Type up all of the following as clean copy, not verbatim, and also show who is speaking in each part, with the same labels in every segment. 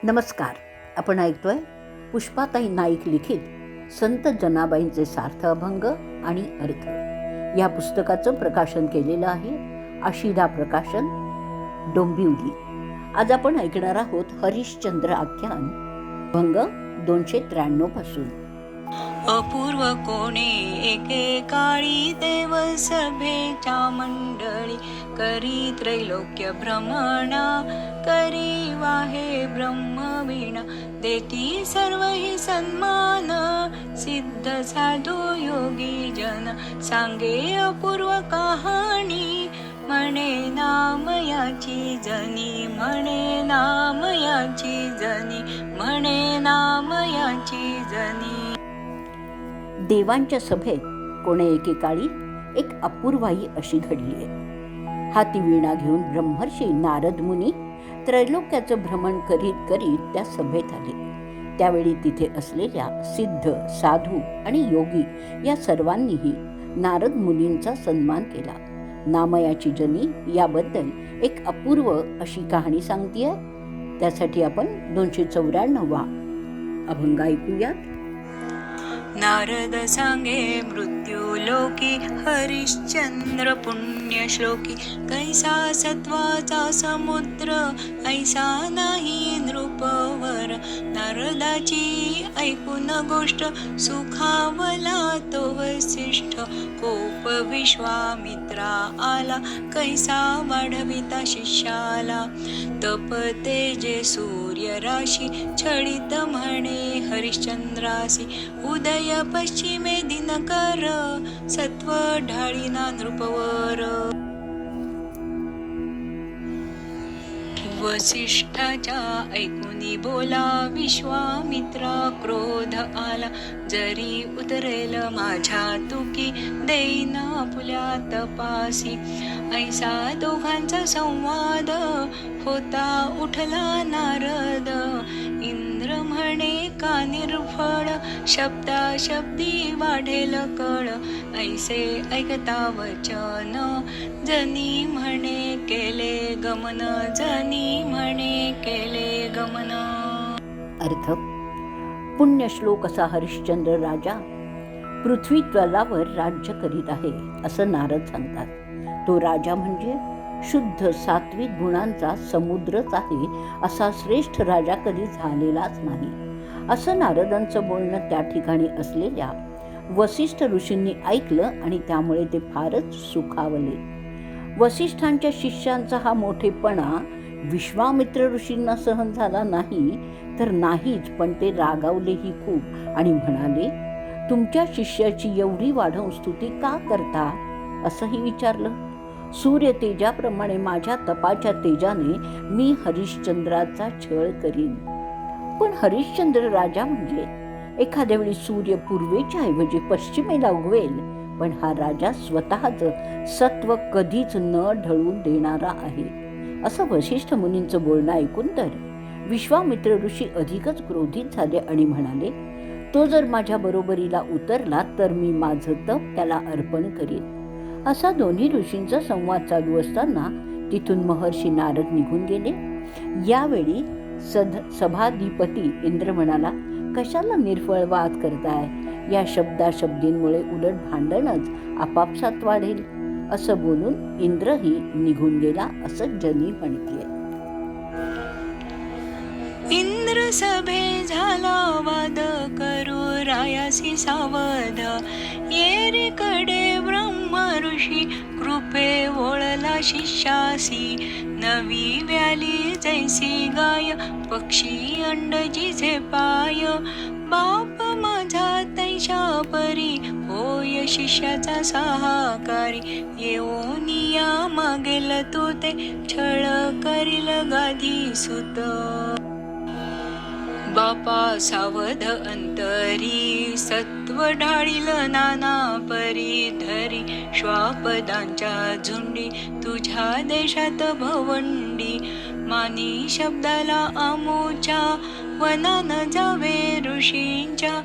Speaker 1: नमस्कार. आपण ऐकतोय पुष्पाताई नाईक लिखित संत जनाबाईंचे सार्थ अभंग आणि अर्थ या पुस्तकाचं प्रकाशन केलेलं आहे आशिधा प्रकाशन, डोंबिवली. आज आपण ऐकणार आहोत हरिश्चंद्र आख्यान, अभंग 293 पासून.
Speaker 2: अपूर्व कोणे एके काळी देव सभेच्या मंडळी करी त्रैलोक्य भ्रमणा, करी वाहे ब्रह्मवीणा, देती सर्व ही सन्मान, सिद्ध साधू योगी जन सांगे अपूर्व कहाणी, म्हणे नाम याची जनी, म्हणे नाम याची जनी, म्हणे नाम याची जनी.
Speaker 1: देवांच्या सभेत कोणे एकेकाळी एक अपूर्वाई अशी घडली आहे. हाती वीणा घेऊन ब्रह्मर्षी नारद मुनी त्रैलोक्याचं भ्रमण करीत करीत त्या सभेत आले. त्यावेळी तिथे असलेल्या सिद्ध, साधू आणि योगी या सर्वांनीही नारद मुनींचा सन्मान केला. नामयाची जनी याबद्दल एक अपूर्व अशी कहाणी सांगतीये. त्यासाठी आपण 294 अभंग ऐकूयात.
Speaker 2: नारद सांगे मृत्यू लोकी, हरिश्चंद्र पुण्य श्लोकी, कैसा सत्वाचा समुद्र, ऐसा नाही नृपवर. नारदाची ऐकून गोष्ट, सुखावला तो वसिष्ठ, कोप विश्वामित्रा आला, कैसा वाढविता शिष्याला. तप तेजे सूर्य राशी, छळित म्हणे हरिश्चंद्रासी, उदय पश्चिमे दिनकर, सत्व ढाळीना नृपवर. वसिष्ठाच्या ऐकुनी बोला विश्वामित्रा, क्रोध आला, जरी उतरेल माझ्या तुकी, देईना आपुल्या तपासी. ऐसा दोघांचा संवाद, होता उठला नारद, इंद्र म्हणे का निर्फळ, शब्दा शब्दी वाढेल कळ. ऐसे ऐकता वचन, जनी म्हणे केले गमन, जनी म्हणे केले गमन.
Speaker 1: अर्थ: पुण्यश्लोक असा हरिश्चंद्र राजा पृथ्वी तलावर राज्य करीत आहे असं नारद सांगतात. तो राजा म्हणजे शुद्ध सात्विक गुणांचा समुद्रच आहे, असा श्रेष्ठ राजा कधी झालेलाच नाही असं नारदांचं बोलणं त्या ठिकाणी असलेल्या वसिष्ठ ऋषींनी ऐकलं आणि त्यामुळे ते फारच सुखावले. वसिष्ठांच्या शिष्यांचा हा मोठेपणा विश्वामित्र ऋषींना सहन झाला नाही तर नाहीच, पण ते रागावलेही खूप आणि म्हणाले, तुमच्या शिष्याची एवढी वाढवून स्तुती का करता असंही विचारलं. सूर्य तेजाप्रमाणे माझ्या तपाच्या तेजाने मी हरिश्चंद्राचा छळ करीन. पण हरिश्चंद्र राजा म्हणजे एखाद्या वेळी सूर्य पूर्वेच्या ऐवजी पश्चिमेला उगवेल, पण हा राजा स्वतःचं सत्व कधीच न ढळून देणारा आहे असं वसिष्ठ मुनींचं बोलणं ऐकून तर विश्वामित्र ऋषी अधिकच क्रोधित झाले आणि म्हणाले, तो जर माझ्या बरोबरीला उतरला तर मी माझं तप त्याला अर्पण करीन. असा दोन्ही ऋषींचा संवाद चालू असताना तिथून महर्षी नारद निघून गेले. यावेळी सभाधिपती इंद्र म्हणाला, कशाला निर्फळ वाद करताय, या शब्दाशब्दींमुळे उलट भांडणच आपापसात वाढेल. असं बोलून इंद्रही निघून गेला असं जनी म्हणते.
Speaker 2: इंद्र सभे झाला वाद, करू रायासी सावध, येरीकडे ब्रह्म ऋषी, कृपे वळला शिष्यासी. नवी व्याली जैसी गाय, पक्षी अंडजीचे पाय, बाप माझा तैशा परी, होय शिष्याचा सहाकारी. येऊनिया मागेल तू ते, छळ करील गादी सुत. बापा सावध अंतरी, सत्व ढाळील नाना परी, धरी श्वापदांच्या झुंडी, तुझ्या देशात भवंडी. मानी शब्दाला आमोच्या, वनान जावे ऋषींच्या,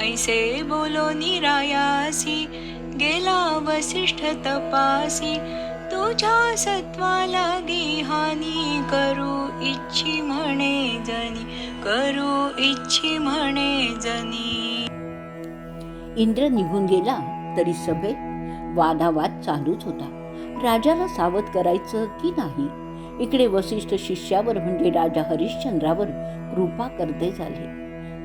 Speaker 2: ऐसे बोलो निरायासी, गेला वसिष्ठ तपासी. तुझ्या सत्वाला गी हानी, करू इच्छी म्हणे जनी, करू इच्छी म्हणे जनी.
Speaker 1: इंद्र निघून गेला तरी सभेत वादावाद चालूच होता. राजाला सावध करायचं की नाही. इकडे वसिष्ठ शिष्यावर म्हणजे राजा हरिश्चंद्रावर कृपा करते झाले.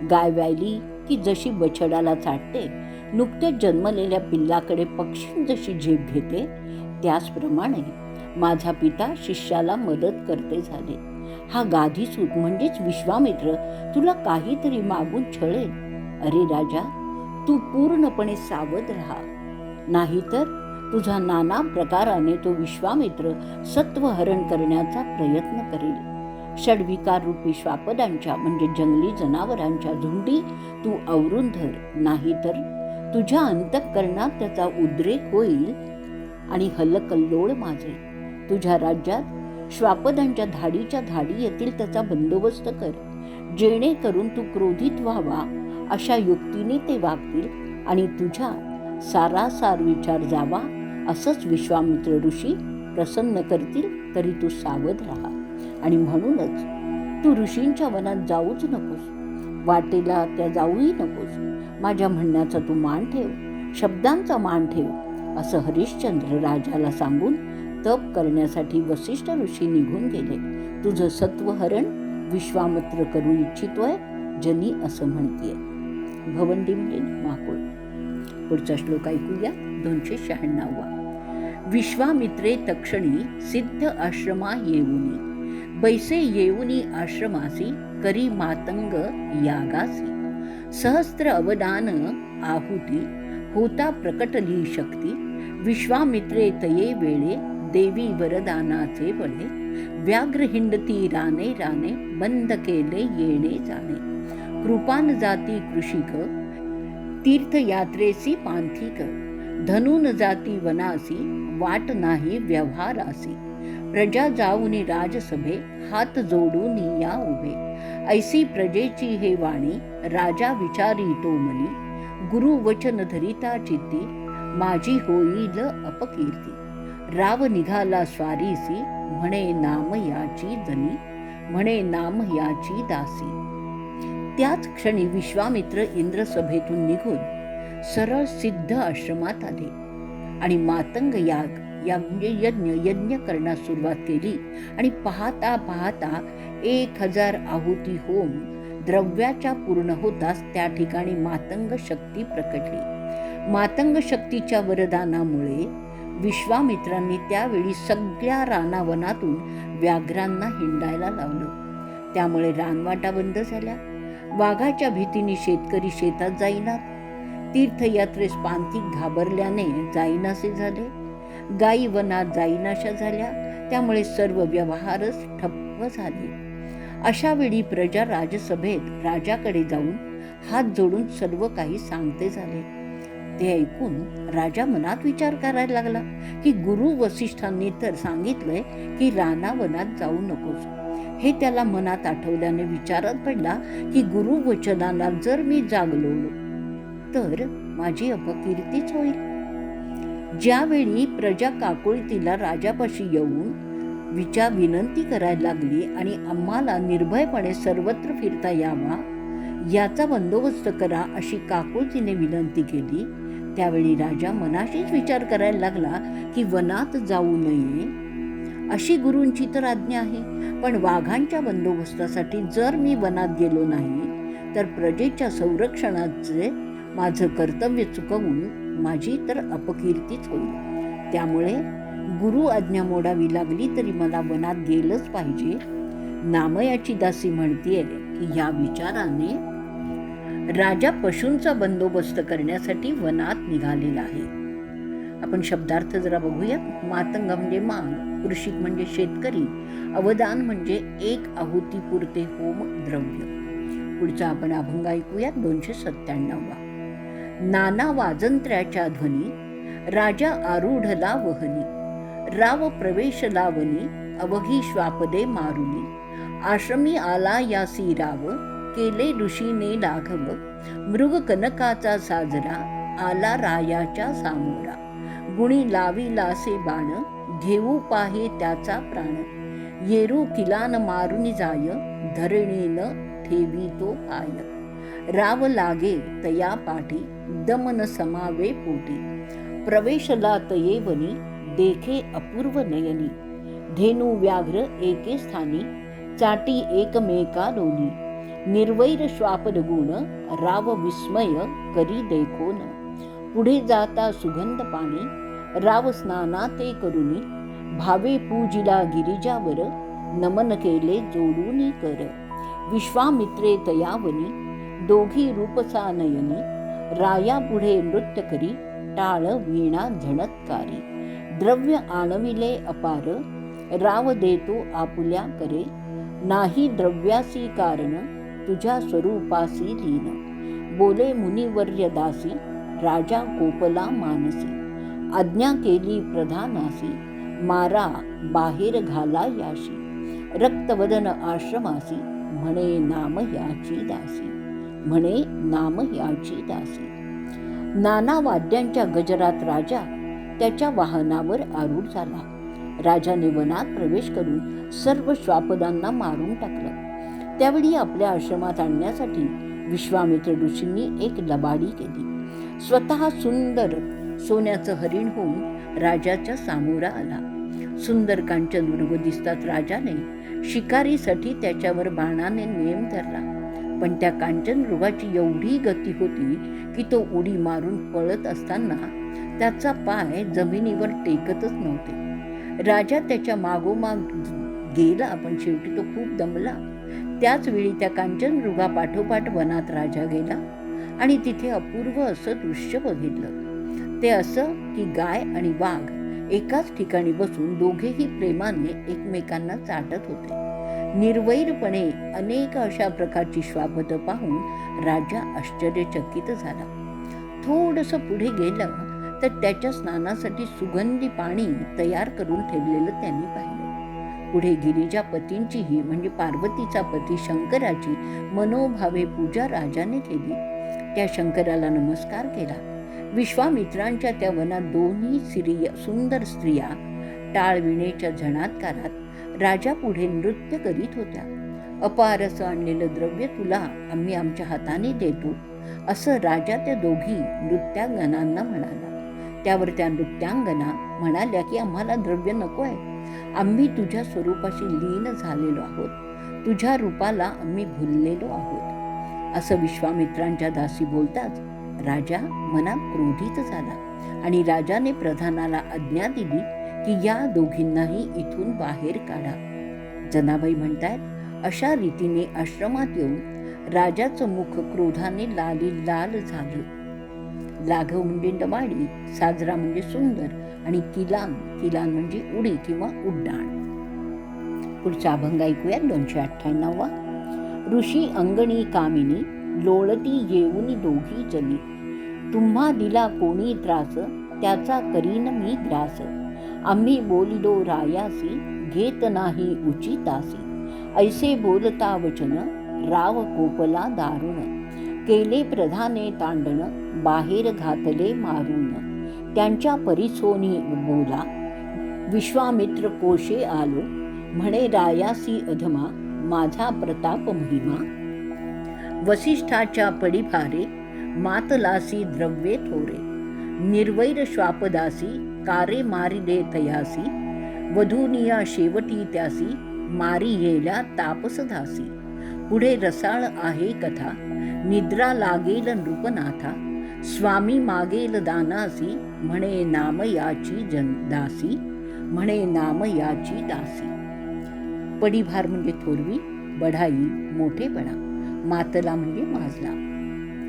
Speaker 1: गाय व्यायली की जशी बछडाला चाटते, नुकत्याच जन्मलेल्या पिल्लाकडे पक्षी जशी झेप घेते, त्याचप्रमाणे माझा पिता शिष्याला मदत करते झाले. हा गाधीसूत म्हणजेच विश्वामित्र तुला काहीतरी मागून छळेल. अरे राजा, तू पूर्णपणे सावध राहा, नाहीतर तुझा नाना प्रकाराने तो विश्वामित्र सत्वहरण करण्याचा प्रयत्न करेल. षड्विकार रूपी श्वापदांच्या म्हणजे जंगली जनावरांच्या झुंडी तू आवरून धर, नाहीतर तुझ्या अंतःकरणात त्याचा उद्रेक होईल आणि हल्लकल्लोळ माजेल. तुझ्या राज्यात श्वापदांच्या धाडीच्या धाडी येतील त्याचा बंदोबस्त कर, जेणेकरून तू क्रोधित व्हावा अशा युक्तीने ते वागतील आणि तुझा सारासार विचार जावा असंच विश्वामित्र ऋषी प्रसन्न करतील. तरी तू सावध राहा आणि म्हणूनच तू ऋषींच्या वनात जाऊच नकोस, वाटेला त्या जाऊही नकोस. माझ्या म्हणण्याचा तू मान ठेव, शब्दांचा मान ठेव असं हरिश्चंद्र राजाला सांगून तप करण्यासाठी वसिष्ठ ऋषी निघून गेले. तुझं सत्वहरण विश्वामित्र करू इच्छितोय जनी असं म्हणतीये. भवंडी म्हणजे माकुळ. पुढचा श्लोक ऐकूया. 296. विश्वामित्रे तक्षणी सिद्ध आश्रमा येऊनी, बैसे येऊनी आश्रमासी करी मातंग यागासी. सहस्त्र अवदान आहुती होता प्रकटली शक्ती. विश्वामित्रे तये वेळे देवी वरदानाचे बळे. व्याघ्र हिंडती राने राने बंद केले येणे जाणे. कृपान जाती कृषिक तीर्थयात्रेसी पांथिक. धनून जाती वनासी वाट नाही व्यवहारासी. प्रजा जाऊनी राजसभे हात जोडून या उभे. ऐसी प्रजेची हे वाणी राजा विचारी तो मनी. गुरु वचन धरिता चित्ती माझी होईल अपकीर्ती. राव निघाला स्वारीसी म्हणे नाम याची जनी. म्हणे नाम याची दासी. त्याच क्षणी विश्वामित्र इंद्रसभेतून निघून सरळ सिद्ध आश्रमात आले आणि मातंग याग म्हणजे यज्ञ करण्यास सुरुवात केली. आणि पाहता पाहता 1000 आहुती होम द्रव्याच्या पूर्ण होताच त्या ठिकाणी मातंग शक्ती प्रकटली. मातंग शक्तीच्या वरदानामुळे विश्वामित्रांनी त्यावेळी सगळ्या रानावनातून व्याघ्रांना हिंडायला लावलं. त्यामुळे रानवाटा बंद झाल्या. वाघाच्या भीतीने शेतकरी शेतात जाईनात. तीर्थयात्रेस पांथिक घाबरल्याने जाईनासे झाले. गायी वनात जाईनाशा झाल्या. त्यामुळे सर्व व्यवहारच ठप्प झाले. अशा वेळी प्रजा राजसभेत राजाकडे जाऊन हात जोडून सर्व काही सांगते झाले. ते ऐकून राजा मनात विचार करायला लागला की गुरु वसिष्ठांनी तर सांगितलंय की रानावनात जाऊ नकोस. हे त्याला मनात आठवल्याने विचारात पडला की गुरु वचनाला जर मी जागलो तर माझी अपकीर्तीच होईल. ज्यावेळी प्रजा काकुळतीला राजापाशी येऊन विनंती करायला लागली आणि आम्हाला निर्भयपणे सर्वत्र फिरता यावा याचा बंदोबस्त करा अशी काकुळतीने विनंती केली, त्यावेळी राजा मनाशीच विचार करायला लागला की वनात जाऊ नये अशी गुरूंची तर आज्ञा आहे, पण वाघांच्या बंदोबस्तासाठी जर मी वनात गेलो नाही तर प्रजेच्या संरक्षणाचे माझं कर्तव्य चुकवून माझी तर अपकीर्तीच होईल. त्यामुळे गुरु आज्ञा मोडावी लागली तरी मला वनात गेलंच पाहिजे. नामयाची दासी म्हणतीये की या विचाराने राजा पशूंचा बंदोबस्त करण्यासाठी वनात निघालेला आहे. आपण शब्दार्थ जरा बघूया. मातंग म्हणजे माग, कृषिक म्हणजे शेतकरी, अवदान म्हणजे 1 आहुती पुरते होम द्रव्य. पुढचा आपण अभंग ऐकूया. 297. नाना वाजंत्र्याच्या ध्वनी राजा आरूढला वहनी. राव प्रवेश लावणी अवघी श्वापदे मारुनी. आश्रमी आला यासी राव केले ऋषीने लाघव. मृग कनकाचा साजरा आला रायाच्या सामोरा. गुणी लाविलासे बाण घेऊ पाहे त्याचा प्राण. येरू किलान मारुनी जाय धरणीनं ठेवी तो पाय, राव लागे तया पाठी, दमन समावे पोटी, प्रवेशला तये वनी, देखे अपूर्व नयनी, धेनू व्याघ्र एके स्थानी, चाटी एकमेका लोनी, निर्वैर श्वापद गुण, राव विस्मय करी देखोन, पुढे जाता सुगंध पाणी, राव स्नाना ते करुनी, भावे पूजिला गिरिजावर, नमन केले जोडूनी कर, विश्वामित्रे तयावनी, दोघी रूपसा नयनी, राया पुढे नृत्य करी, टाळ वीणा झणत्कारी, द्रव्य आणविले अपार, राव देतो आपुल्या करे, नाही द्रव्यासी कारण, तुझ्या स्वरूपासी लीन, बोले मुनिवर्य दासी, राजा कोपला मानसी, आज्ञा केली प्रधानासी, मारा बाहेर घाला याशी, रक्तवदन आश्रमासी, म्हणे नाम याची दासी, म्हणे नाम याची दासी. नाना वाद्यांच्या गजरात राजा त्याच्या वाहनावर आरूढ झाला. राजाने वनात प्रवेश करून सर्व श्वापदांना मारून टाकलं. त्यावेळी आपल्या आश्रमात आणण्यासाठी विश्वामित्र ऋषींनी एक लबाडी केली. स्वतः सुंदर सोन्याचं हरिण होऊन राजाच्या सामोरा आला. सुंदर कांचन मृग दिसतात राजाने शिकारीसाठी त्याच्यावर बाणाने नेम धरला. पण त्या कांचन मृगाची एवढी गती होती की तो उडी मारून पळत असताना त्याचा पाय जमिनीवर टेकतच नव्हते. राजा त्याच्या मागोमाग गेला, पण शेवटी तो खूप दमला. त्याच वेळी त्या कांचन मृगापाठोपाठ वनात राजा गेला आणि तिथे अपूर्व असं दृश्य बघितलं. ते असं की गाय आणि वाघ एकाच ठिकाणी बसून दोघेही प्रेमाने एकमेकांना चाटत होते. निर्वैरपणे अनेक अशा प्रकारची श्वापदं पाहून राजा आश्चर्यचकित झाला. थोडंसं पुढे गेलं तर त्याच्या स्नानासाठी सुगंधी पाणी तयार करून ठेवलेलं त्यांनी पाहिलं. पुढे गिरिजा पतींचीही म्हणजे पार्वतीचा पती शंकराची मनोभावे पूजा राजाने केली. त्या शंकराला नमस्कार केला. विश्वामित्रांच्या त्या वनात दोन्ही सुंदर स्त्रिया टाळविणेच्या झणात्कारात राजा पुढे नृत्य करीत होत्या. अपार असं आणलेलं द्रव्य तुला आम्ही आमच्या हाताने देतो, असं राजा त्या दोघी नृत्यांगनांना म्हणाला. त्यावर त्या नृत्यांगना म्हणाल्या की आम्हाला द्रव्य नको आहे, आम्ही तुझ्या स्वरूपाशी लीन झालेलो आहोत, तुझ्या रूपाला आम्ही भुललेलो आहोत. असं विश्वामित्रांच्या दासी बोलताच राजा मनात क्रोधित झाला आणि राजाने प्रधानाला आज्ञा दिली की या दोघींनाही इथून बाहेर काढा. जनाबाई म्हणतायत अशा रीतीने आश्रमात येऊन राजाचं मुख क्रोधाने लाल झालं. लाघव म्हणजे डमाडी, साजरा म्हणजे सुंदर आणि किलान म्हणजे उडी किंवा उड्डाण. पुढचा अभंग ऐकूया 298. ऋषी अंगणी कामिनी, लोळती येऊनी दोघी जनी, तुम्हा दिला कोणी त्रास, त्याचा करीन मी ग्रास, आम्ही बोलिलो रायासी, घेत नाही उचितासी, ऐसे बोलता वचन, राव कोपला दारुण, केले प्रधाने तांडण, बाहेर घातले मारून, त्यांच्या परिसोनी बोला, विश्वामित्र कोशे आलो, म्हणे रायासी अधमा, माझा प्रताप महिमा, वसिष्ठाच्या पडिभारे, मातलासी द्रव्ये थोरे, निर्वैर श्वापदासी, कारे मारिले तयासी, वधूनिया शेवटी त्यासी, मारी येल्या तापसदासी, पुढे रसाळ आहे कथा, निद्रा लागेल नृपनाथा, स्वामी मागेल दानासी, म्हणे नाम याची दासी, म्हणे नाम याची दासी. पडिभार म्हणजे थोरवी, बढाई मोठेपणा, मातला म्हणजे माजला.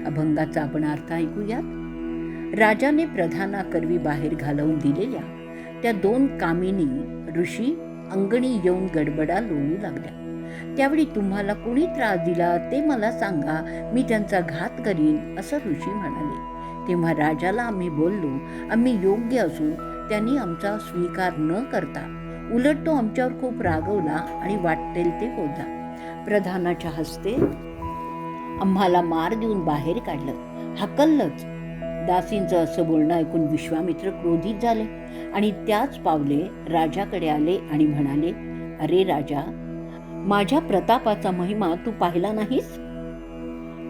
Speaker 1: अभंगाचा आपण अर्थ ऐकूयात. राजाने प्रधानाकरवी बाहेर घालवून दिलेल्या त्या दोन कामिनी ऋषी अंगणी येऊन गडबडा लोळू लागल्या. त्यावेळी तुम्हाला कोणी त्रास दिला ते मला सांगा, मी त्यांचा घात करीन, असं ऋषी म्हणाले. तेव्हा राजाला आम्ही बोललो, आम्ही योग्य असून त्यांनी आमचा स्वीकार न करता उलट तो आमच्यावर खूप रागवला आणि वाटेल ते बोलला. प्रधानाच्या हस्ते आम्हाला मार देऊन बाहेर काढलं, हकललंच. दासींचं असं बोलणं ऐकून विश्वामित्र क्रोधित झाले आणि त्याच पावले राजाकडे आले आणि म्हणाले, अरे राजा, माझ्या प्रतापाचा महिमा तू पाहिला नाहीस?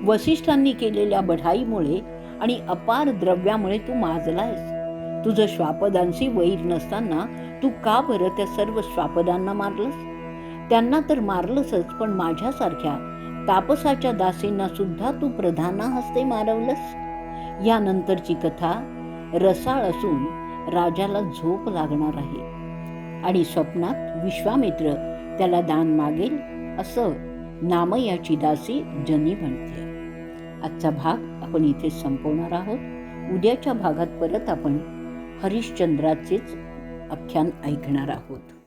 Speaker 1: वसिष्ठांनी केलेल्या बढाईमुळे आणि अपार द्रव्यामुळे तू माजलायस. तुझं श्वापदांशी वैर नसताना तू का बरं त्या सर्व श्वापदांना मारलंस? त्यांना तर मारलंसच, पण माझ्यासारख्या तापसाच्या दासींना सुद्धा तू प्रधाना हस्ते मारवलंस. यानंतरची कथा रसाळ असून राजाला झोप लागणार आहे आणि स्वप्नात विश्वामित्र त्याला दान मागेल असं नामयाची दासी जनी म्हणते. आजचा भाग आपण इथे संपवणार आहोत. उद्याच्या भागात परत आपण हरिश्चंद्राचेच आख्यान ऐकणार आहोत.